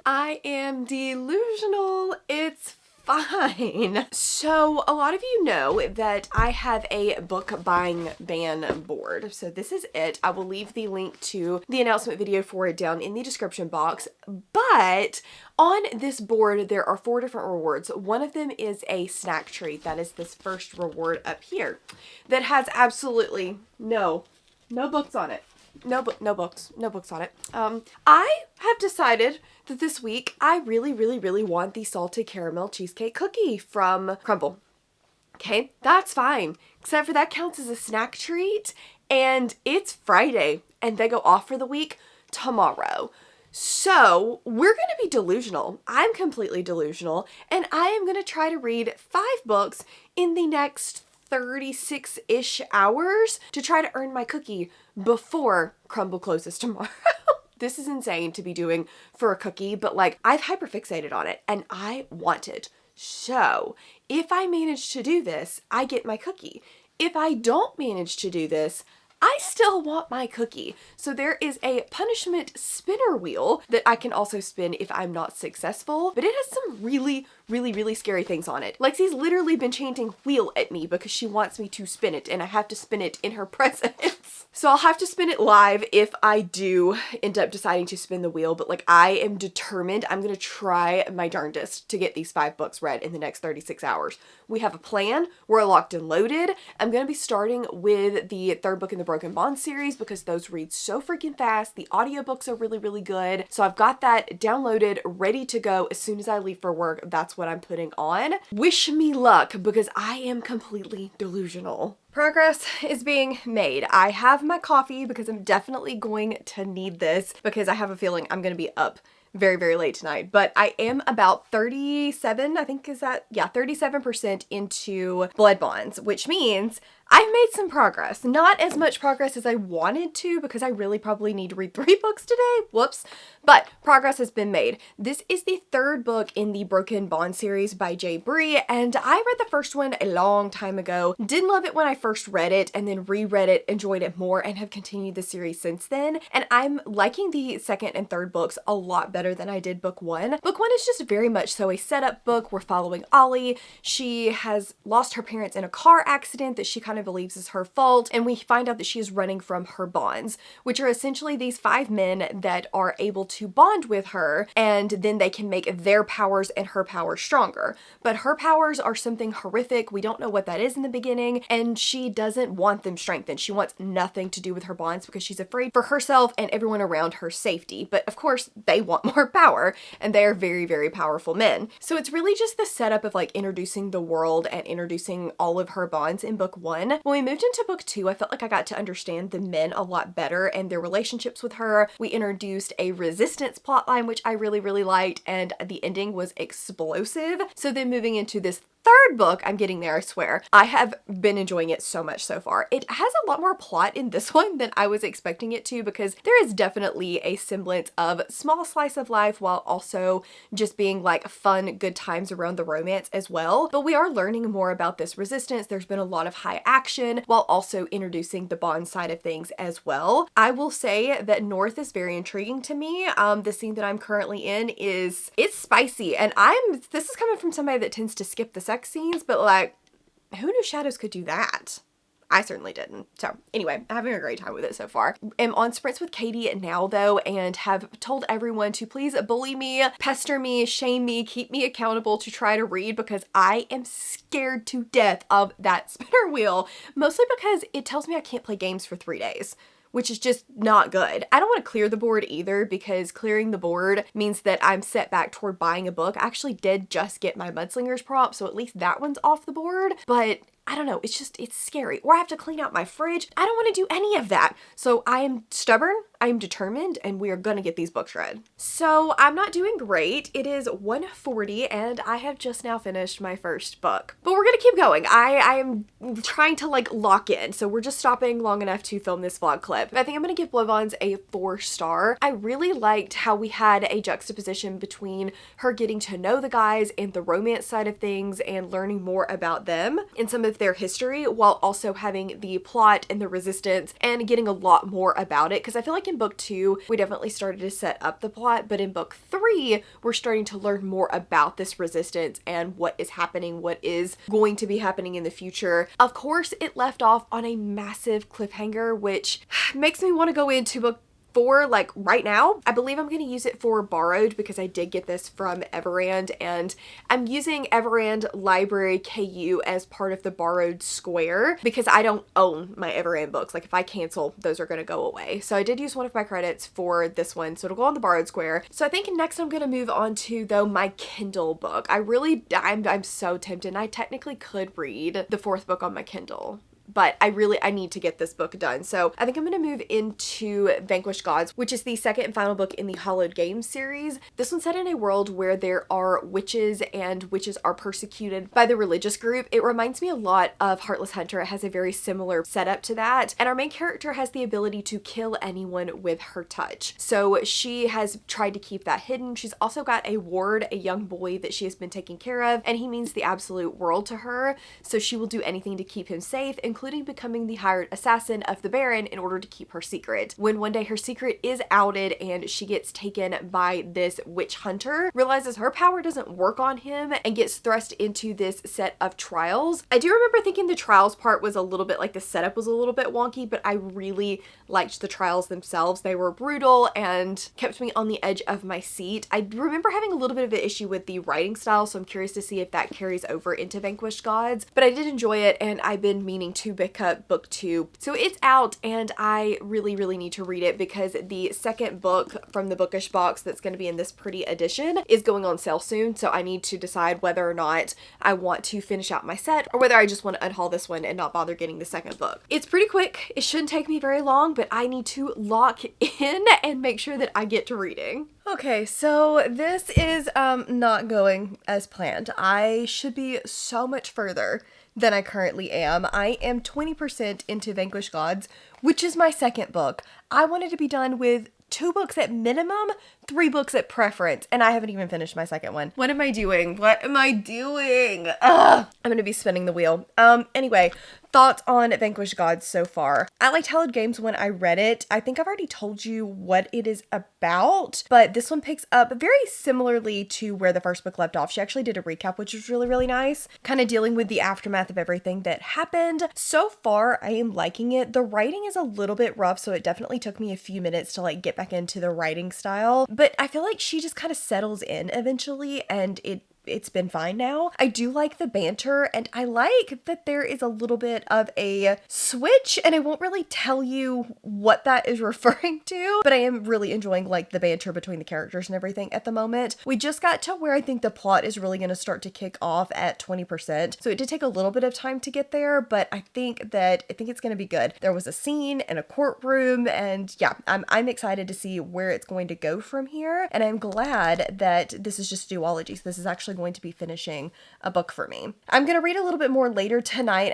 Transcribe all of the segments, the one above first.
I am delusional. It's fine. So a lot of you know that I have a book buying ban board. So this is it. I will leave the link to the announcement video for it down in the description box. But on this board, there are 4 different rewards. One of them is a snack treat. That is this first reward up here that has absolutely no books on it. No books on it. I have decided that this week I really want the salted caramel cheesecake cookie from Crumble. Okay, that's fine. Except for that counts as a snack treat, and it's Friday, and they go off for the week tomorrow. So we're going to be delusional. I'm completely delusional, and I am going to try to read 5 books in the next 36-ish hours to try to earn my cookie before Crumble closes tomorrow. This is insane to be doing for a cookie, but like I've hyperfixated on it and I want it. So if I manage to do this, I get my cookie. If I don't manage to do this, I still want my cookie. So there is a punishment spinner wheel that I can also spin if I'm not successful, but it has some really scary things on it. Lexi's literally been chanting wheel at me because she wants me to spin it, and I have to spin it in her presence. So I'll have to spin it live if I do end up deciding to spin the wheel, but like I am determined. I'm gonna try my darndest to get these 5 books read in the next 36 hours. We have a plan. We're locked and loaded. I'm gonna be starting with the 3rd book in the Broken Bond series because those read so freaking fast. The audiobooks are really good. So I've got that downloaded, ready to go as soon as I leave for work. That's what I'm putting on. Wish me luck because I am completely delusional. Progress is being made. I have my coffee because I'm definitely going to need this because I have a feeling I'm going to be up very late tonight, but I am about 37, I think is that, yeah, 37% into Blood Bonds, which means I've made some progress. Not as much progress as I wanted to because I really probably need to read 3 books today. Whoops. But progress has been made. This is the 3rd book in the Broken Bond series by J. Bree, and I read the first one a long time ago. Didn't love it when I first read it and then reread it, enjoyed it more, and have continued the series since then. And I'm liking the 2nd and 3rd books a lot better than I did book 1. Book 1 is just very much so a setup book. We're following Ollie. She has lost her parents in a car accident that she kind of believes is her fault, and we find out that she is running from her bonds, which are essentially these 5 men that are able to bond with her, and then they can make their powers and her powers stronger. But her powers are something horrific. We don't know what that is in the beginning, and she doesn't want them strengthened. She wants nothing to do with her bonds because she's afraid for herself and everyone around her safety. But of course, they want more power, and they are very powerful men. So it's really just the setup of like introducing the world and introducing all of her bonds in book 1. When we moved into book 2, I felt like I got to understand the men a lot better and their relationships with her. We introduced a resistance plotline, which I really liked, and the ending was explosive. So then moving into this 3rd book, I'm getting there, I swear. I have been enjoying it so much so far. It has a lot more plot in this one than I was expecting it to because there is definitely a semblance of small slice of life while also just being like fun, good times around the romance as well. But we are learning more about this resistance. There's been a lot of high action while also introducing the bond side of things as well. I will say that North is very intriguing to me. The scene that I'm currently in it's spicy, and this is coming from somebody that tends to skip the sex scenes, but like, who knew shadows could do that? I certainly didn't. So anyway, having a great time with it so far. I'm on sprints with Katie now though, and have told everyone to please bully me, pester me, shame me, keep me accountable to try to read because I am scared to death of that spinner wheel, mostly because it tells me I can't play games for 3 days, which is just not good. I don't want to clear the board either because clearing the board means that I'm set back toward buying a book. I actually did just get my Mudslingers prop, so at least that one's off the board, but I don't know, it's scary. Or I have to clean out my fridge. I don't want to do any of that. So I am stubborn, I am determined, and we are gonna get these books read. So I'm not doing great. It is 1:40 and I have just now finished my first book. But we're gonna keep going. I am trying to like lock in. So we're just stopping long enough to film this vlog clip. I think I'm gonna give Blood Bonds a 4-star. I really liked how we had a juxtaposition between her getting to know the guys and the romance side of things and learning more about them and some of their history while also having the plot and the resistance and getting a lot more about it, because I feel like like in book 2, we definitely started to set up the plot, but in book 3, we're starting to learn more about this resistance and what is happening, what is going to be happening in the future. Of course, it left off on a massive cliffhanger, which makes me want to go into book 4 like right now. I believe I'm going to use it for borrowed because I did get this from Everand, and I'm using Everand Library KU as part of the borrowed square because I don't own my Everand books. Like if I cancel, those are going to go away. So I did use one of my credits for this one, so it'll go on the borrowed square. So I think next I'm going to move on to though my Kindle book. I'm so tempted, and I technically could read the 4th book on my Kindle, but I need to get this book done. So I think I'm going to move into Vanquished Gods, which is the second and final book in the Hallowed Games series. This one's set in a world where there are witches, and witches are persecuted by the religious group. It reminds me a lot of Heartless Hunter. It has a very similar setup to that. And our main character has the ability to kill anyone with her touch. So she has tried to keep that hidden. She's also got a ward, a young boy that she has been taking care of, and he means the absolute world to her. So she will do anything to keep him safe, including becoming the hired assassin of the Baron in order to keep her secret. When one day her secret is outed and she gets taken by this witch hunter, realizes her power doesn't work on him, and gets thrust into this set of trials. I do remember thinking the trials part was a little bit like the setup was a little bit wonky, but I really liked the trials themselves. They were brutal and kept me on the edge of my seat. I remember having a little bit of an issue with the writing style, so I'm curious to see if that carries over into Vanquished Gods, but I did enjoy it, and I've been meaning to pick up book 2. So it's out, and I really need to read it because the second book from the bookish box that's going to be in this pretty edition is going on sale soon. So I need to decide whether or not I want to finish out my set or whether I just want to unhaul this one and not bother getting the second book. It's pretty quick. It shouldn't take me very long, but I need to lock in and make sure that I get to reading. Okay, so this is not going as planned. I should be so much further than I currently am. I am 20% into Vanquished Gods, which is my second book. I wanted to be done with 2 books at minimum, 3 books at preference, and I haven't even finished my second one. What am I doing? What am I doing? Ugh. I'm gonna be spinning the wheel. Anyway, thoughts on Vanquished Gods so far. I liked Hallowed Games when I read it. I think I've already told you what it is about, but this one picks up very similarly to where the first book left off. She actually did a recap, which was really nice, kind of dealing with the aftermath of everything that happened. So far, I am liking it. The writing is a little bit rough, so it definitely took me a few minutes to like get back into the writing style, but I feel like she just kind of settles in eventually, and it's been fine now. I do like the banter, and I like that there is a little bit of a switch, and I won't really tell you what that is referring to, but I am really enjoying like the banter between the characters and everything at the moment. We just got to where I think the plot is really going to start to kick off at 20%. So it did take a little bit of time to get there, but I think it's going to be good. There was a scene in a courtroom, and yeah, I'm excited to see where it's going to go from here. And I'm glad that this is just a duology. So this is actually going to be finishing a book for me. I'm going to read a little bit more later tonight.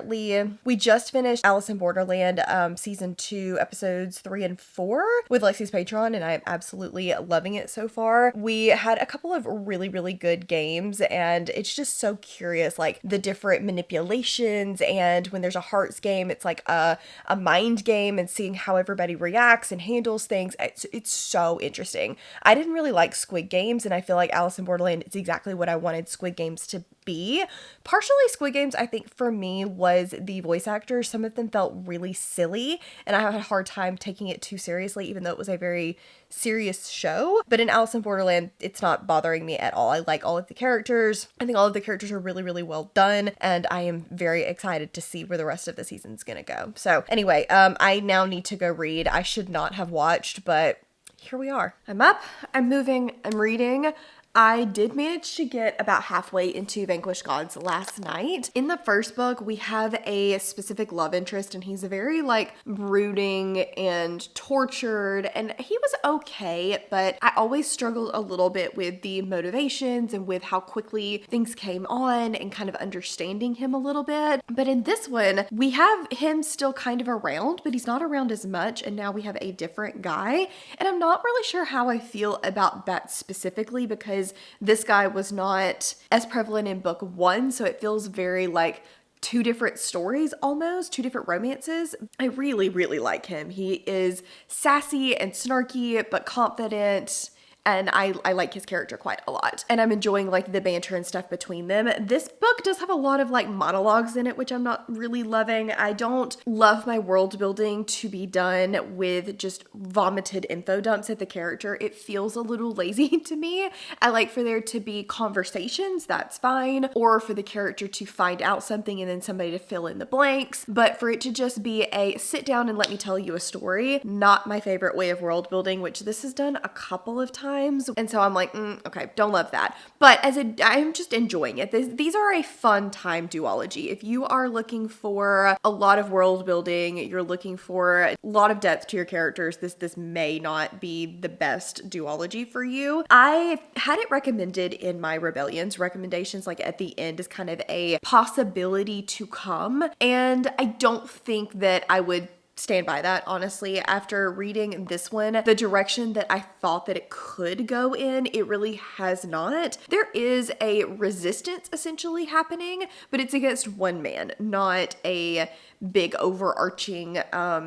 We just finished Alice in Borderland season 2 episodes 3 and 4 with Lexi's Patreon, and I'm absolutely loving it so far. We had a couple of really good games, and it's just so curious, like the different manipulations, and when there's a hearts game, it's like a mind game, and seeing how everybody reacts and handles things. It's so interesting. I didn't really like Squid Games, and I feel like Alice in Borderland is exactly what I wanted Squid Games to be. Partially Squid Games, I think for me, was the voice actors. Some of them felt really silly, and I had a hard time taking it too seriously, even though it was a very serious show. But in Alice in Borderland, it's not bothering me at all. I like all of the characters. I think all of the characters are really well done, and I am very excited to see where the rest of the season's gonna go. So anyway, I now need to go read. I should not have watched, but here we are. I'm up, I'm moving, I'm reading. I did manage to get about halfway into Vanquished Gods last night. In the first book, we have a specific love interest, and he's very like brooding and tortured, and he was okay, but I always struggled a little bit with the motivations and with how quickly things came on and kind of understanding him a little bit. But in this one, we have him still kind of around, but he's not around as much, and now we have a different guy, and I'm not really sure how I feel about that specifically because this guy was not as prevalent in book 1, so it feels very like two different stories almost, two different romances. I really, really like him. He is sassy and snarky, but confident. And I like his character quite a lot. And I'm enjoying like the banter and stuff between them. This book does have a lot of like monologues in it, which I'm not really loving. I don't love my world building to be done with just vomited info dumps at the character. It feels a little lazy to me. I like for there to be conversations, that's fine. Or for the character to find out something and then somebody to fill in the blanks. But for it to just be a sit down and let me tell you a story, not my favorite way of world building, which this has done a couple of times. And so I'm like, okay, don't love that. But I'm just enjoying it. These are a fun time duology. If you are looking for a lot of world building, you're looking for a lot of depth to your characters, this may not be the best duology for you. I had it recommended in my Rebellions recommendations, like at the end is kind of a possibility to come. And I don't think that I would stand by that, honestly. After reading this one, the direction that I thought that it could go in, it really has not. There is a resistance essentially happening, but it's against one man, not a big overarching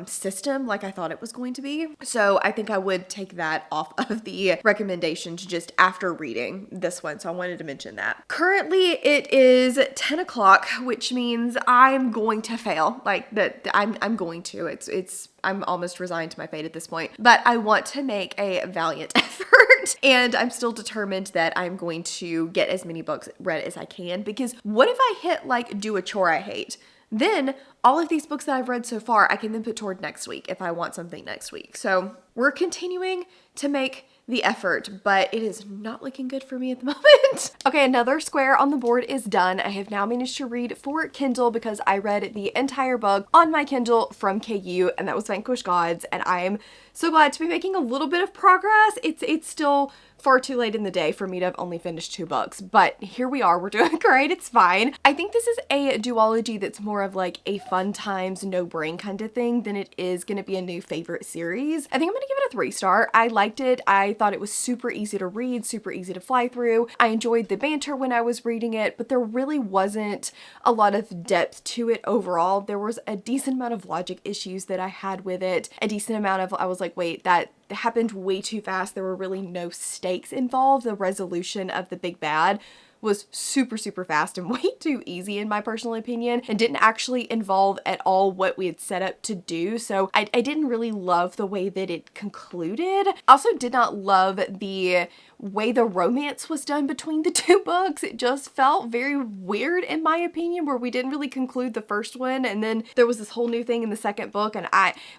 system like I thought it was going to be. So I think I would take that off of the recommendations just after reading this one. So I wanted to mention that. Currently it is 10 o'clock, which means I'm going to fail. Like that I'm going to. I'm almost resigned to my fate at this point, but I want to make a valiant effort and I'm still determined that I'm going to get as many books read as I can, because what if I hit like do a chore I hate? Then all of these books that I've read so far, I can then put toward next week if I want something next week. So we're continuing to make the effort, but it is not looking good for me at the moment. Okay, another square on the board is done. I have now managed to read for Kindle because I read the entire book on my Kindle from KU, and that was Vanquished Gods, and I am so glad to be making a little bit of progress. It's still far too late in the day for me to have only finished 2 books, but here we are. We're doing great. It's fine. I think this is a duology that's more of like a fun times, no brain kind of thing than it is going to be a new favorite series. I think I'm going to give it a 3-star. I liked it. I thought it was super easy to read, super easy to fly through. I enjoyed the banter when I was reading it, but there really wasn't a lot of depth to it overall. There was a decent amount of logic issues that I had with it. A decent amount of, I was like, wait, that happened way too fast. There were really no stakes involved. The resolution of the big bad was super, super fast and way too easy in my personal opinion, and didn't actually involve at all what we had set up to do. So I didn't really love the way that it concluded. Also did not love the way the romance was done between the 2 books. It just felt very weird in my opinion, where we didn't really conclude the first one and then there was this whole new thing in the second book, and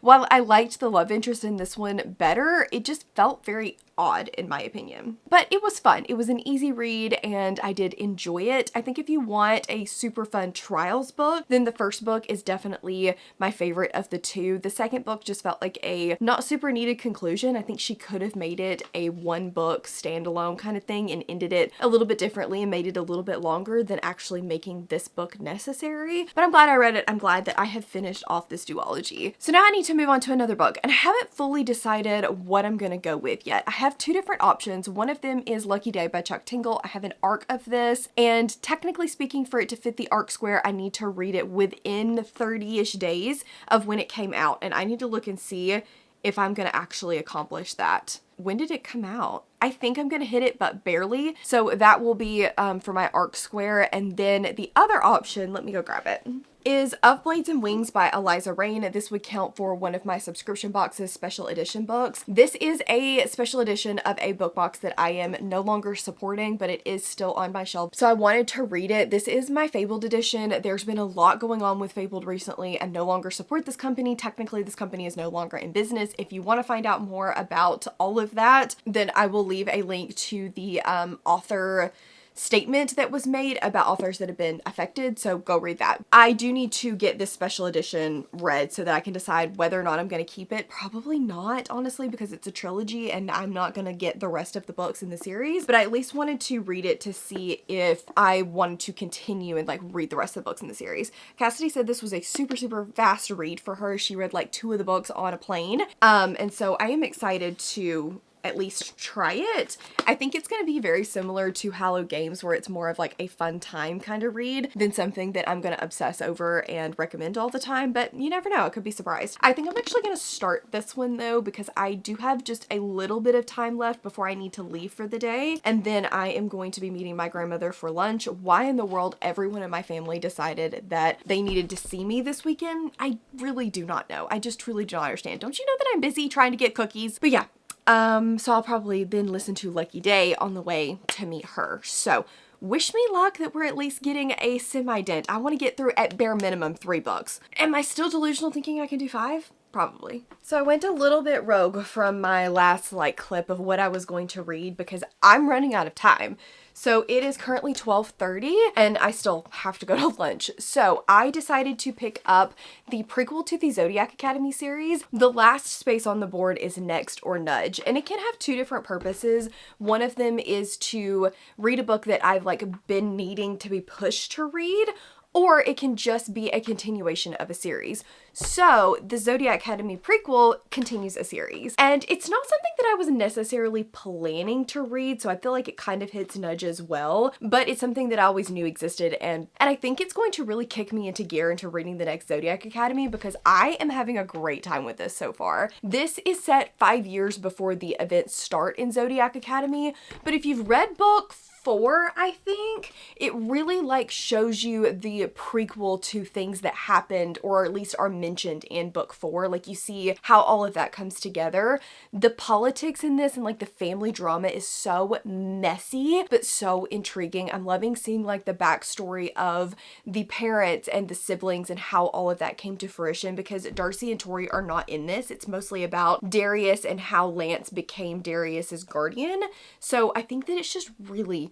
while I liked the love interest in this one better, it just felt very odd in my opinion. But it was fun. It was an easy read and I did enjoy it. I think if you want a super fun trials book, then the first book is definitely my favorite of the 2. The second book just felt like a not super needed conclusion. I think she could have made it a 1-book standalone kind of thing and ended it a little bit differently and made it a little bit longer than actually making this book necessary. But I'm glad I read it. I'm glad that I have finished off this duology. So now I need to move on to another book, and I haven't fully decided what I'm gonna go with yet. I have 2 different options. One of them is Lucky Day by Chuck Tingle. I have an arc of this, and technically speaking, for it to fit the arc square, I need to read it within 30-ish days of when it came out, and I need to look and see if I'm gonna actually accomplish that. When did it come out? I think I'm gonna hit it, but barely. So that will be for my arc square. And then the other option, let me go grab it, is Of Blades and Wings by Eliza Rain. This would count for one of my subscription boxes special edition books. This is a special edition of a book box that I am no longer supporting, but it is still on my shelf. So I wanted to read it. This is my Fabled edition. There's been a lot going on with Fabled recently. I no longer support this company. Technically, this company is no longer in business. If you want to find out more about all of that, then I will leave a link to the author statement that was made about authors that have been affected, so go read that. I do need to get this special edition read so that I can decide whether or not I'm going to keep it. Probably not, honestly, because it's a trilogy and I'm not going to get the rest of the books in the series, but I at least wanted to read it to see if I wanted to continue and like read the rest of the books in the series. Cassidy said this was a super, super fast read for her. She read like 2 of the books on a plane, and so I am excited to at least try it. I think it's going to be very similar to Hallowed Games, where it's more of like a fun time kind of read than something that I'm going to obsess over and recommend all the time, but you never know, it could be surprised. I think I'm actually going to start this one though, because I do have just a little bit of time left before I need to leave for the day, and then I am going to be meeting my grandmother for lunch. Why in the world everyone in my family decided that they needed to see me this weekend, I really do not know. I just truly do not understand. Don't you know that I'm busy trying to get cookies? But yeah, so I'll probably then listen to Lucky Day on the way to meet her. So wish me luck that we're at least getting a semi-dent. I want to get through at bare minimum 3 books. Am I still delusional thinking I can do 5? Probably. So I went a little bit rogue from my last clip of what I was going to read because I'm running out of time. So it is currently 12:30 and I still have to go to lunch. So I decided to pick up the prequel to the Zodiac Academy series. The last space on the board is Next or Nudge, and it can have 2 different purposes. One of them is to read a book that I've been needing to be pushed to read, or it can just be a continuation of a series. So the Zodiac Academy prequel continues a series, and it's not something that I was necessarily planning to read, so I feel like it kind of hits Nudge as well, but it's something that I always knew existed, and I think it's going to really kick me into gear into reading the next Zodiac Academy because I am having a great time with this so far. This is set 5 years before the events start in Zodiac Academy, but if you've read book 4, I think, it really shows you the prequel to things that happened, or at least are mentioned in book 4. You see how all of that comes together. The politics in this and the family drama is so messy, but so intriguing. I'm loving seeing the backstory of the parents and the siblings and how all of that came to fruition, because Darcy and Tori are not in this. It's mostly about Darius and how Lance became Darius's guardian. So I think that it's just really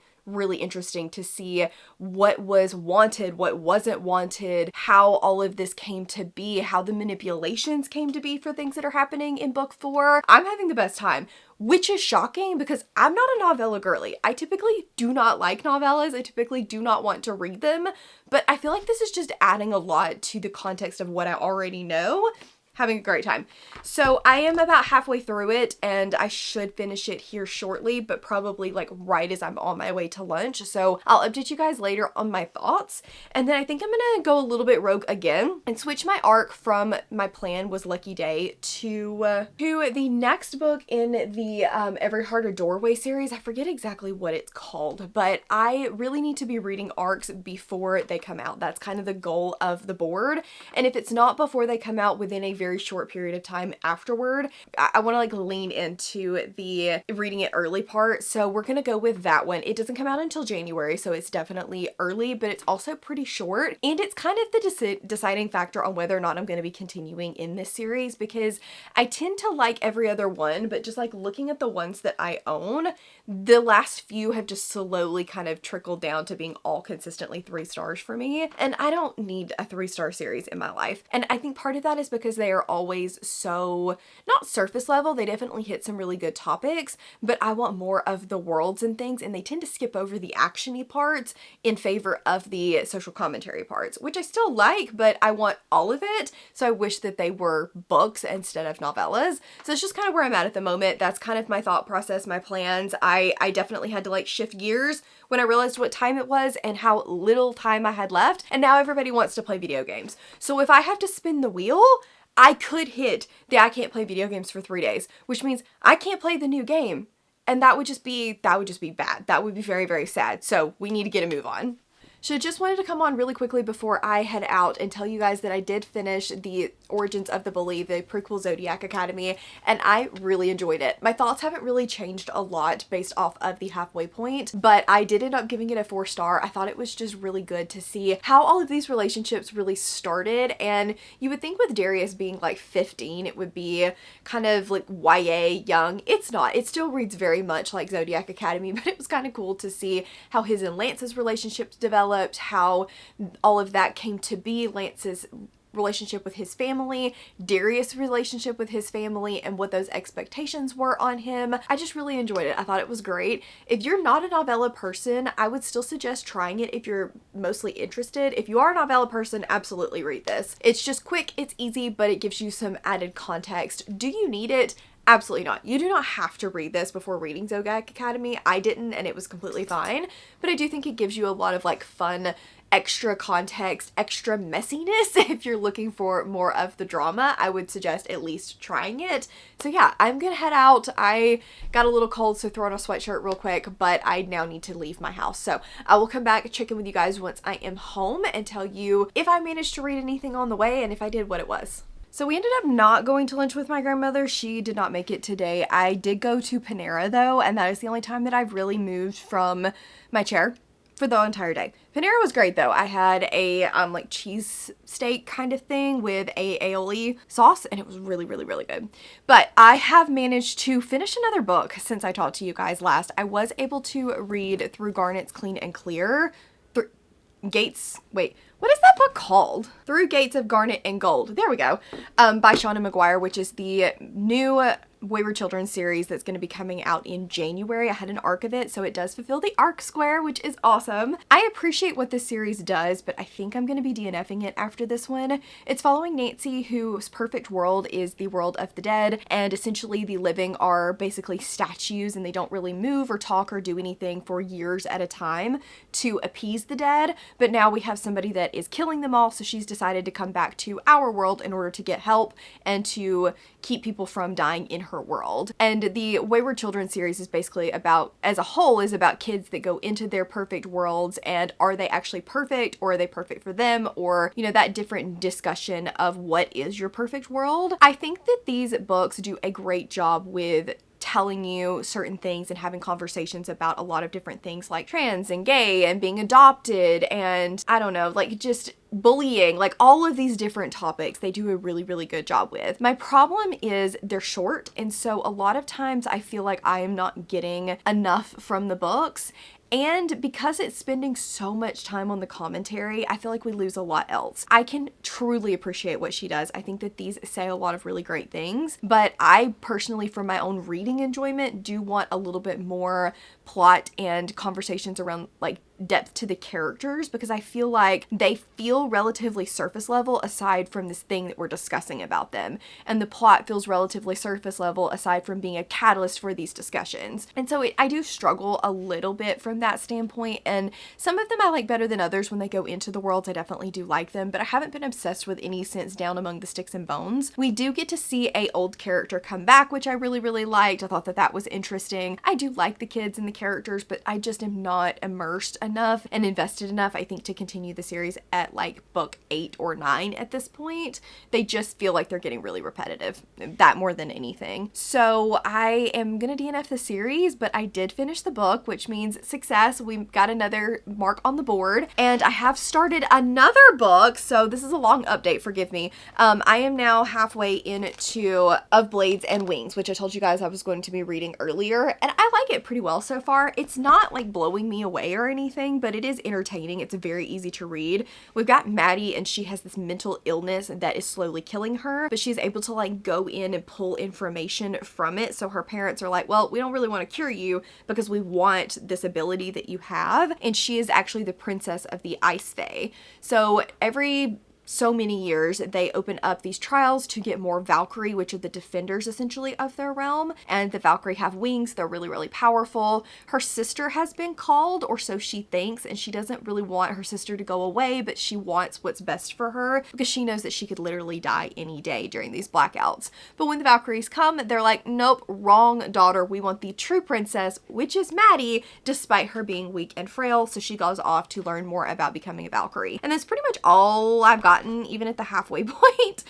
interesting to see what was wanted, what wasn't wanted, how all of this came to be, how the manipulations came to be for things that are happening in book 4. I'm having the best time, which is shocking because I'm not a novella girly. I typically do not like novellas. I typically do not want to read them, but I feel like this is just adding a lot to the context of what I already know. Having a great time. So I am about halfway through it and I should finish it here shortly, but probably right as I'm on my way to lunch. So I'll update you guys later on my thoughts. And then I think I'm gonna go a little bit rogue again and switch my arc from my plan was Lucky Day to the next book in the Every Heart a Doorway series. I forget exactly what it's called, but I really need to be reading arcs before they come out. That's kind of the goal of the board. And if it's not before they come out, within a very short period of time afterward, I want to lean into the reading it early part. So we're gonna go with that one. It doesn't come out until January, so it's definitely early, but it's also pretty short, and it's kind of the deciding factor on whether or not I'm going to be continuing in this series, because I tend to like every other one, but just looking at the ones that I own, the last few have just slowly kind of trickled down to being all consistently 3 stars for me, and I don't need a 3-star series in my life. And I think part of that is because they are always so, not surface level, they definitely hit some really good topics, but I want more of the worlds and things, and they tend to skip over the action-y parts in favor of the social commentary parts, which I still like, but I want all of it, so I wish that they were books instead of novellas. So it's just kind of where I'm at the moment. That's kind of my thought process, my plans. I definitely had to shift gears when I realized what time it was and how little time I had left, and now everybody wants to play video games. So if I have to spin the wheel, I could hit the I can't play video games for 3 days, which means I can't play the new game. And that would just be bad. That would be very, very sad. So we need to get a move on. So just wanted to come on really quickly before I head out and tell you guys that I did finish the Origins of the Bully, the prequel Zodiac Academy, and I really enjoyed it. My thoughts haven't really changed a lot based off of the halfway point, but I did end up giving it a 4-star. I thought it was just really good to see how all of these relationships really started, and you would think with Darius being 15, it would be kind of YA young. It's not. It still reads very much like Zodiac Academy, but it was kind of cool to see how his and Lance's relationships developed, how all of that came to be, Lance's relationship with his family, Darius' relationship with his family, and what those expectations were on him. I just really enjoyed it. I thought it was great. If you're not a novella person, I would still suggest trying it if you're mostly interested. If you are a novella person, absolutely read this. It's just quick, it's easy, but it gives you some added context. Do you need it? Absolutely not. You do not have to read this before reading Zodiac Academy. I didn't, and it was completely fine. But I do think it gives you a lot of like fun, extra context, extra messiness. If you're looking for more of the drama, I would suggest at least trying it. So yeah, I'm gonna head out. I got a little cold, so throw on a sweatshirt real quick, but I now need to leave my house. So I will come back, check in with you guys once I am home, and tell you if I managed to read anything on the way, and if I did, what it was. So we ended up not going to lunch with my grandmother. She did not make it today. I did go to Panera though, and that is the only time that I've really moved from my chair for the entire day. Panera was great though. I had a like cheese steak kind of thing with a aioli sauce, and it was really, really, really good. But I have managed to finish another book since I talked to you guys last. I was able to read Through Garnet's Clean and Clear. What is that book called? Through Gates of Garnet and Gold. There we go. By Shauna McGuire, which is the new Wayward Children series that's going to be coming out in January. I had an arc of it, so it does fulfill the arc square, which is awesome. I appreciate what this series does, but I think I'm going to be DNFing it after this one. It's following Nancy, whose perfect world is the world of the dead, and essentially the living are basically statues, and they don't really move or talk or do anything for years at a time to appease the dead. But now we have somebody that is killing them all, so she's decided to come back to our world in order to get help and to keep people from dying in her world. And the Wayward Children series is basically about, as a whole, is about kids that go into their perfect worlds, and are they actually perfect, or are they perfect for them, or, you know, that different discussion of what is your perfect world. I think that these books do a great job with telling you certain things and having conversations about a lot of different things like trans and gay and being adopted and, I don't know, like just bullying, like all of these different topics they do a really, really good job with. My problem is they're short, and so a lot of times I feel like I am not getting enough from the books. And because it's spending so much time on the commentary, I feel like we lose a lot else. I can truly appreciate what she does. I think that these say a lot of really great things, but I personally, for my own reading enjoyment, do want a little bit more plot and conversations around like depth to the characters, because I feel like they feel relatively surface level aside from this thing that we're discussing about them, and the plot feels relatively surface level aside from being a catalyst for these discussions. And so I do struggle a little bit from that standpoint, and some of them I like better than others. When they go into the worlds, I definitely do like them, but I haven't been obsessed with any since Down Among the Sticks and Bones. We do get to see a old character come back, which I really, really liked. I thought that that was interesting. I do like the kids and the characters, but I just am not immersed enough and invested enough, I think, to continue the series at like book 8 or 9 at this point. They just feel like they're getting really repetitive, that more than anything. So I am gonna DNF the series, but I did finish the book, which means success. We got another mark on the board, and I have started another book, so this is a long update, forgive me. I am now halfway into Of Blades and Wings, which I told you guys I was going to be reading earlier, and I like it pretty well so far. It's not like blowing me away or anything, but it is entertaining. It's very easy to read. We've got Maddie, and she has this mental illness that is slowly killing her, but she's able to like go in and pull information from it. So her parents are like, well, we don't really want to cure you because we want this ability that you have. And she is actually the princess of the Ice Fae. So every so many years, they open up these trials to get more Valkyrie, which are the defenders essentially of their realm. And the Valkyrie have wings. They're really, really powerful. Her sister has been called, or so she thinks, and she doesn't really want her sister to go away, but she wants what's best for her because she knows that she could literally die any day during these blackouts. But when the Valkyries come, they're like, nope, wrong daughter. We want the true princess, which is Maddie, despite her being weak and frail. So she goes off to learn more about becoming a Valkyrie. And that's pretty much all I've got. Even at the halfway point.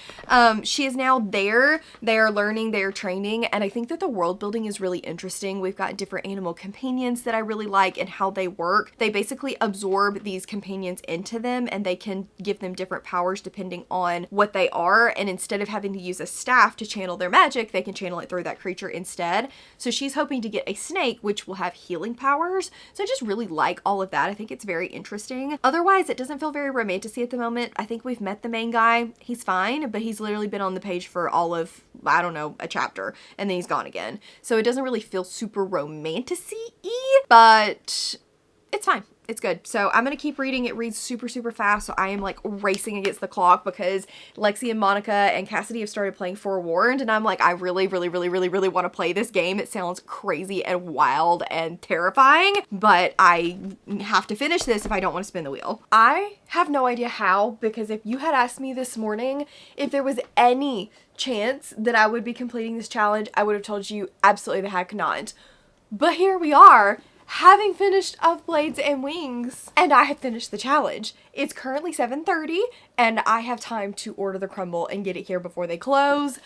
She is now there. They are learning, they are training, and I think that the world building is really interesting. We've got different animal companions that I really like and how they work. They basically absorb these companions into them, and they can give them different powers depending on what they are, and instead of having to use a staff to channel their magic, they can channel it through that creature instead. So she's hoping to get a snake, which will have healing powers. So I just really like all of that. I think it's very interesting. Otherwise, it doesn't feel very romantic-y at the moment. I think we've met the main guy. He's fine, but he's literally been on the page for all of, I don't know, a chapter, and then he's gone again. So it doesn't really feel super romantic-y, but it's fine. It's good. So I'm going to keep reading. It reads super, super fast. So I am like racing against the clock because Lexi and Monica and Cassidy have started playing Forewarned. And I'm like, I really, really, really, really, really want to play this game. It sounds crazy and wild and terrifying, but I have to finish this if I don't want to spin the wheel. I have no idea how, because if you had asked me this morning if there was any chance that I would be completing this challenge, I would have told you absolutely the heck not. But here we are, having finished Of Blades and Wings, and I have finished the challenge. It's currently 7:30, and I have time to order the crumble and get it here before they close.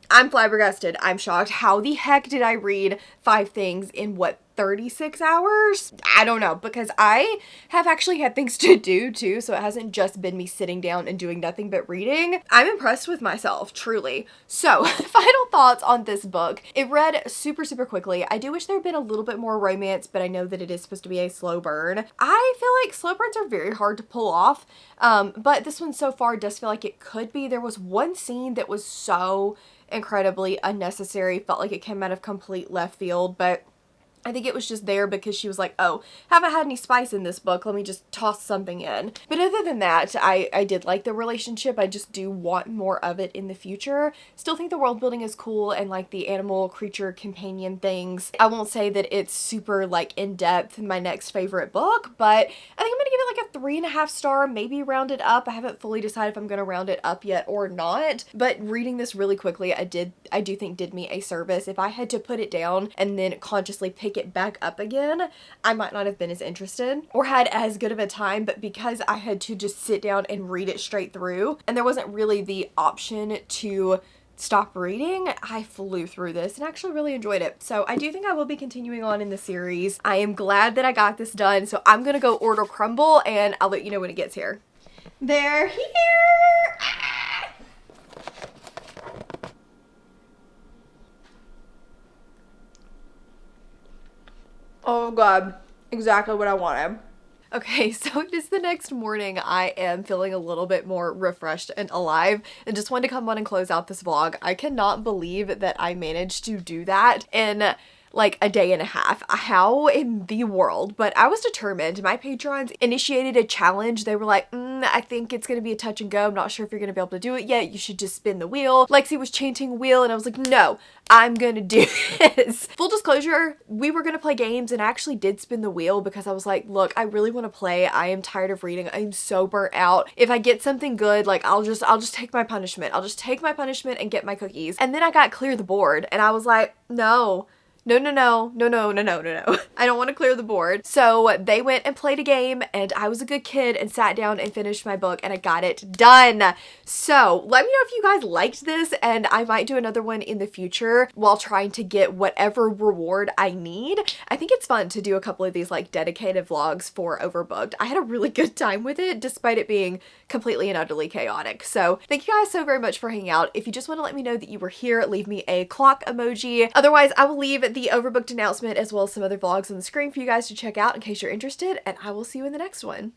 I'm flabbergasted. I'm shocked. How the heck did I read 5 things in, what, 36 hours? I don't know, because I have actually had things to do too, so it hasn't just been me sitting down and doing nothing but reading. I'm impressed with myself, truly. So, final thoughts on this book. It read super, super quickly. I do wish there had been a little bit more romance, but I know that it is supposed to be a slow burn. I feel like slow burns are very hard to pull off, but this one so far does feel like it could be. There was one scene that was so incredibly unnecessary, felt like it came out of complete left field, but I think it was just there because she was like, oh, haven't had any spice in this book, let me just toss something in. But other than that, I did like the relationship. I just do want more of it in the future. Still think the world building is cool and like the animal creature companion things. I won't say that it's super like in-depth my next favorite book, but I think I'm gonna give it like a 3.5 star, maybe round it up. I haven't fully decided if I'm gonna round it up yet or not, but reading this really quickly, I do think did me a service. If I had to put it down and then consciously pick it back up again, I might not have been as interested or had as good of a time, but because I had to just sit down and read it straight through and there wasn't really the option to stop reading, I flew through this and actually really enjoyed it. So I do think I will be continuing on in the series. I am glad that I got this done, so I'm gonna go order crumble and I'll let you know when it gets here. They're here! Oh god, exactly what I wanted. Okay, so it is the next morning. I am feeling a little bit more refreshed and alive and just wanted to come on and close out this vlog. I cannot believe that I managed to do that in like a day and a half. How in the world? But I was determined. My patrons initiated a challenge. They were like, I think it's gonna be a touch and go. I'm not sure if you're gonna be able to do it yet. You should just spin the wheel. Lexi was chanting wheel and I was like, no, I'm gonna do this. Full disclosure, we were gonna play games and I actually did spin the wheel because I was like, look, I really wanna play. I am tired of reading. I'm so burnt out. If I get something good, like I'll just take my punishment. I'll just take my punishment and get my cookies. And then I got clear the board and I was like, no. No. I don't want to clear the board. So they went and played a game and I was a good kid and sat down and finished my book and I got it done. So let me know if you guys liked this and I might do another one in the future while trying to get whatever reward I need. I think it's fun to do a couple of these like dedicated vlogs for Overbooked. I had a really good time with it despite it being completely and utterly chaotic. So thank you guys so very much for hanging out. If you just want to let me know that you were here, leave me a clock emoji. Otherwise, I will leave the Overbooked announcement as well as some other vlogs on the screen for you guys to check out in case you're interested, and I will see you in the next one.